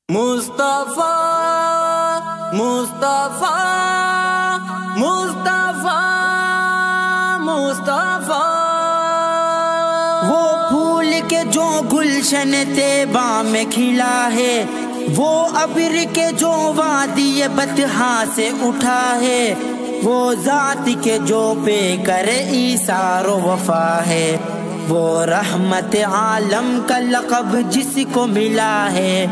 مصطفیٰ مصطفیٰ مصطفیٰ مصطفیٰ، وہ پھول کے جو گلشن طیبہ میں کھلا ہے، وہ ابر کے جو وادی بطحا سے اٹھا ہے، وہ ذات کے جو پہ کرے ایثار و وفا ہے، وہ رحمت عالم کا لقب جس کو ملا ہے،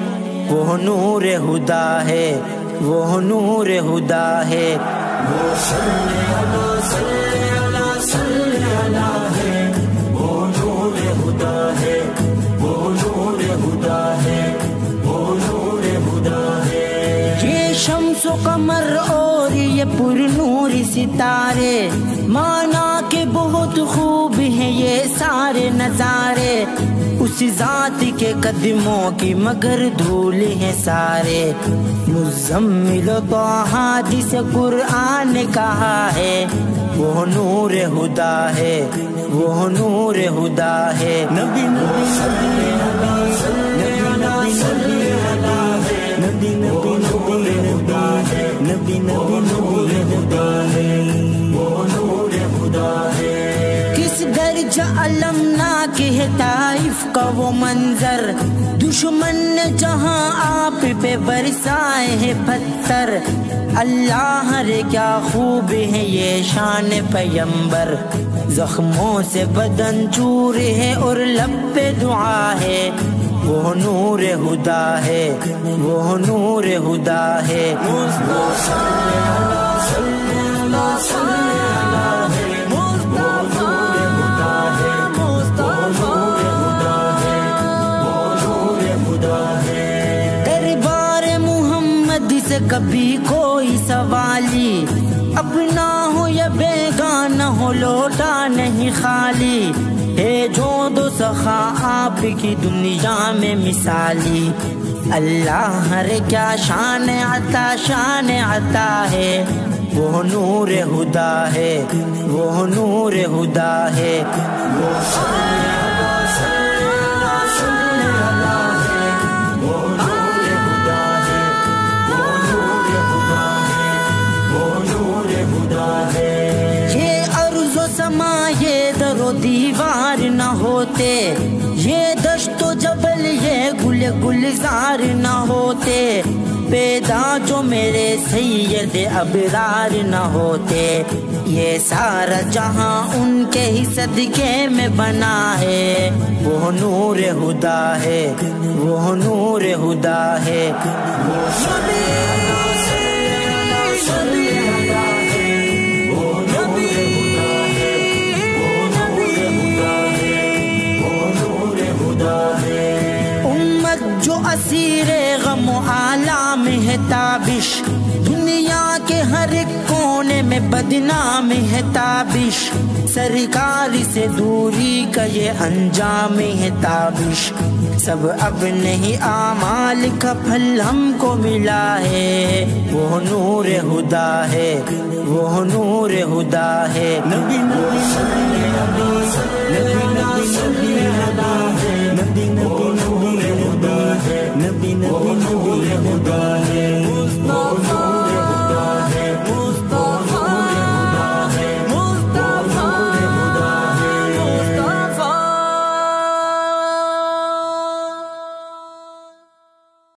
وہ نور ہدا ہے، وہ نور ہدا ہے، وہ صلی اللہ صلی اللہ صلی اللہ ہے، وہ نور ہدا ہے، وہ نور ہدا ہے، وہ نور ہدا ہے۔ یہ شمس و قمر اور یہ پر نور ستارے، مانا کہ بہت خوب ہیں یہ سارے نظارے، اس ذات کے قدموں کی مگر دھول ہیں سارے، مزمل طٰہٰ جسے قرآن نے کہا ہے، وہ نور ہدا ہے، وہ نور ہدا ہے۔ نبی نبی صلی اللہ صلی اللہ صلی اللہ ہے، نبی نبی نور ہدا ہے، نبی نبی نور ہدا ہے، وہ نور ہدا ہے۔ کس درجہ المناک ہے طائف کا وہ منظر، دشمن نے جہاں آپ پہ برسائے ہیں پتھر، اللہ رے کیا خوب ہے یہ شان پیمبر، زخموں سے بدن چور ہے اور لب پہ دعا ہے، وہ نور ہدا ہے، وہ نور ہدا ہے۔ سے کبھی کوئی سوالی، اپنا ہو یا بیگانہ ہو لوٹا نہیں خالی، ہے جو دو سخا آپ کی دنیا میں مثالی، اللہ رے کیا شان عطا شان عطا ہے، وہ نور ہدا ہے، وہ نور ہدا ہے، وہ صلی اللہ صلی اللہ صلی اللہ ہے، وہ نور ہدا ہے، وہ نور ہدا ہے، وہ نور ہدا ہے۔ یہ ارض و سما یہ در و دیوار نہ ہوتے، یہ دشت و جبل یہ گل گلزار نہ ہوتے، پیدا جو میرے سید ابرار نہ ہوتے، یہ سارا جہاں ان کے ہی صدقے میں بنا ہے، وہ نور ہدا ہے، وہ نور ہدا ہے، وہ صلی اللہ صلی اللہ صلی اللہ ہے، وہ نور ہدا ہے، وہ نور ہدا ہے، وہ نور ہدا ہے۔ امت جو اسیر غم و آلام ہے تابش، دنیا کے ہر ایک کونے میں بدنام ہے تابش، سرکار سے دوری کا یہ انجام ہے تابش، سب اپنے ہی اعمال کا پھل ہم کو ملا ہے، وہ نور ہدا ہے، وہ نور ہدا ہے۔ نبی نبی صلی اللہ صلی اللہ صلی اللہ ہے، نبی نبی نور ہدا ہے، نبی نبی نور ہدا ہے۔